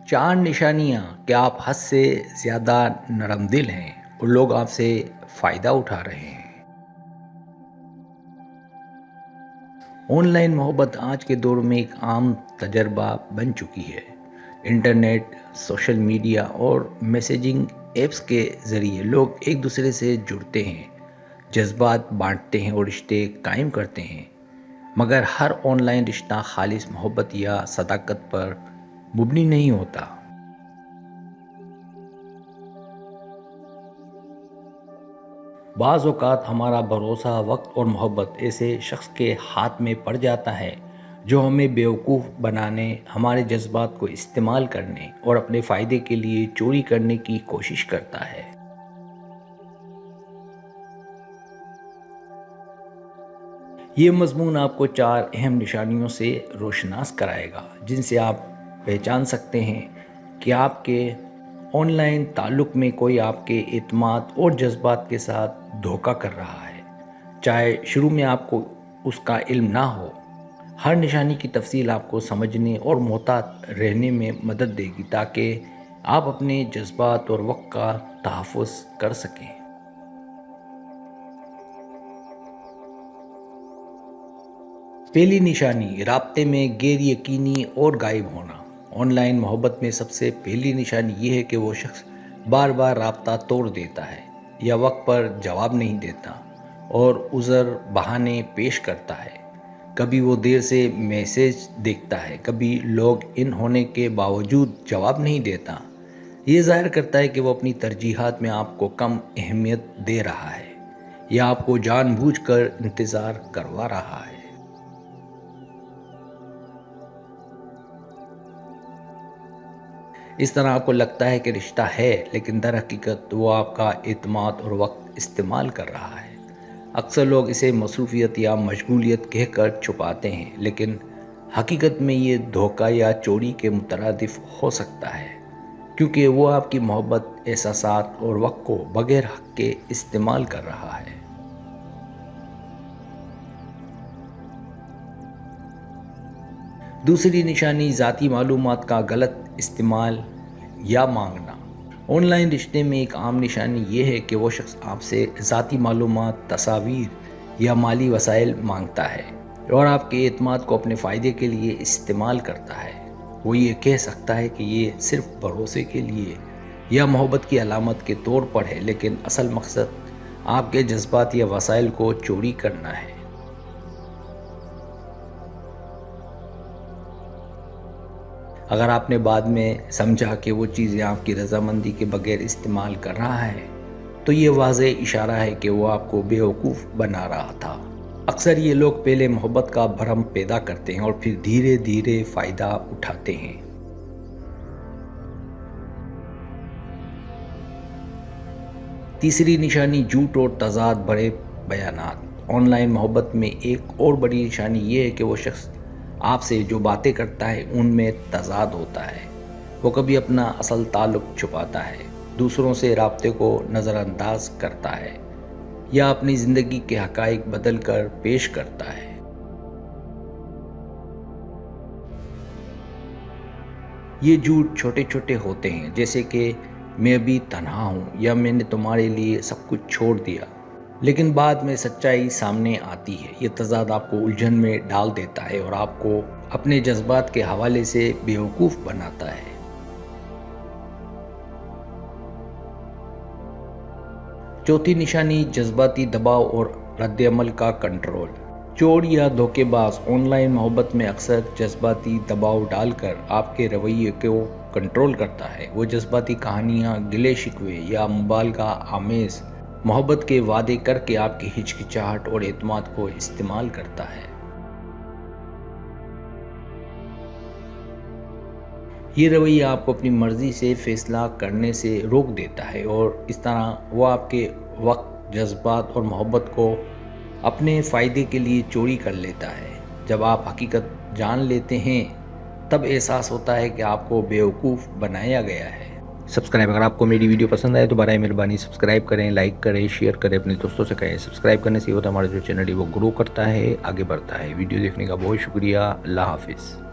चार निशानियाँ कि आप हद से ज़्यादा नरम दिल हैं और लोग आपसे फ़ायदा उठा रहे हैं। ऑनलाइन मोहब्बत आज के दौर में एक आम तजर्बा बन चुकी है। इंटरनेट, सोशल मीडिया और मैसेजिंग ऐप्स के ज़रिए लोग एक दूसरे से जुड़ते हैं, जज्बात बांटते हैं और रिश्ते कायम करते हैं। मगर हर ऑनलाइन रिश्ता खालिस मोहब्बत या सदाकत पर मुबनी नहीं होता। बाज़ औक़ात हमारा भरोसा, वक्त और मोहब्बत ऐसे शख्स के हाथ में पड़ जाता है जो हमें बेवकूफ़ बनाने, हमारे जज्बात को इस्तेमाल करने और अपने फ़ायदे के लिए चोरी करने की कोशिश करता है। ये मज़मून आपको चार अहम निशानियों से रोशनास कराएगा जिनसे आप पहचान सकते हैं कि आपके ऑनलाइन ताल्लुक़ में कोई आपके एतमाद और जज्बात के साथ धोखा कर रहा है, चाहे शुरू में आपको उसका इल्म ना हो। हर निशानी की तफसील आपको समझने और मोहतात रहने में मदद देगी ताकि आप अपने जज्बात और वक्त का तहफ़्फ़ुज़ कर सकें। पहली निशानी, राब्ते में गैर यकीनी और गायब होना। ऑनलाइन मोहब्बत में सबसे पहली निशानी ये है कि वो शख्स बार बार राब्ता तोड़ देता है या वक्त पर जवाब नहीं देता और उज़र बहाने पेश करता है। कभी वो देर से मैसेज देखता है, कभी लॉग इन होने के बावजूद जवाब नहीं देता। ये ज़ाहिर करता है कि वो अपनी तरजीहात में आपको कम अहमियत दे रहा है या आपको जानबूझकर इंतज़ार करवा रहा है। इस तरह आपको लगता है कि रिश्ता है, लेकिन दर हकीकत वो आपका एतमाद और वक्त इस्तेमाल कर रहा है। अक्सर लोग इसे मसरूफ़ियत या मशगूलियत कहकर छुपाते हैं, लेकिन हकीकत में ये धोखा या चोरी के मुतरादिफ हो सकता है, क्योंकि वो आपकी मोहब्बत, एहसासात और वक्त को बग़ैर हक़ के इस्तेमाल कर रहा है। दूसरी निशानी, ज़ाती मालूमात का गलत इस्तेमाल या मांगना। ऑनलाइन रिश्ते में एक आम निशानी ये है कि वो शख्स आपसे ज़ाती मालूमात, तस्वीर या माली वसाइल मांगता है और आपके एतमाद को अपने फ़ायदे के लिए इस्तेमाल करता है। वो ये कह सकता है कि ये सिर्फ़ भरोसे के लिए या मोहब्बत की अलामत के तौर पर है, लेकिन असल मकसद आपके जज्बात या वसाइल को चोरी करना है। अगर आपने बाद में समझा कि वो चीज़ें आपकी रज़ामंदी के बगैर इस्तेमाल कर रहा है, तो ये वाज़ेह इशारा है कि वो आपको बेवकूफ़ बना रहा था। अक्सर ये लोग पहले मोहब्बत का भरम पैदा करते हैं और फिर धीरे धीरे फ़ायदा उठाते हैं। तीसरी निशानी, झूठ और तज़ाद भरे बयानात। ऑनलाइन मोहब्बत में एक और बड़ी निशानी ये है कि वो शख्स आपसे जो बातें करता है उनमें तज़ाद होता है। वो कभी अपना असल ताल्लुक़ छुपाता है, दूसरों से राब्ते को नज़रअंदाज करता है या अपनी ज़िंदगी के हक़ाइक़ बदल कर पेश करता है। ये झूठ छोटे छोटे होते हैं, जैसे कि मैं भी तन्हा हूँ या मैंने तुम्हारे लिए सब कुछ छोड़ दिया, लेकिन बाद में सच्चाई सामने आती है। ये तज़ाद आपको उलझन में डाल देता है और आपको अपने जज्बात के हवाले से बेवकूफ़ बनाता है। चौथी निशानी, जज्बाती दबाव और रद्द-ए-अमल का कंट्रोल। चोर या धोखेबाज ऑनलाइन मोहब्बत में अक्सर जज्बाती दबाव डालकर आपके रवैये को कंट्रोल करता है। वो जज्बाती कहानियाँ, गिले शिकवे या मुबालगा आमेज़ मोहब्बत के वादे करके आपकी हिचकिचाहट और एतमाद को इस्तेमाल करता है। ये रवैया आपको अपनी मर्ज़ी से फ़ैसला करने से रोक देता है और इस तरह वो आपके वक्त, जज्बात और मोहब्बत को अपने फ़ायदे के लिए चोरी कर लेता है। जब आप हकीकत जान लेते हैं, तब एहसास होता है कि आपको बेवकूफ़ बनाया गया है। अगर आपको मेरी वीडियो पसंद आए तो बराए मेहरबानी सब्सक्राइब करें, लाइक करें, शेयर करें, अपने दोस्तों से कहें। सब्सक्राइब करने से होता है हमारा जो चैनल है वो ग्रो करता है, आगे बढ़ता है। वीडियो देखने का बहुत शुक्रिया। अल्लाह हाफिज़।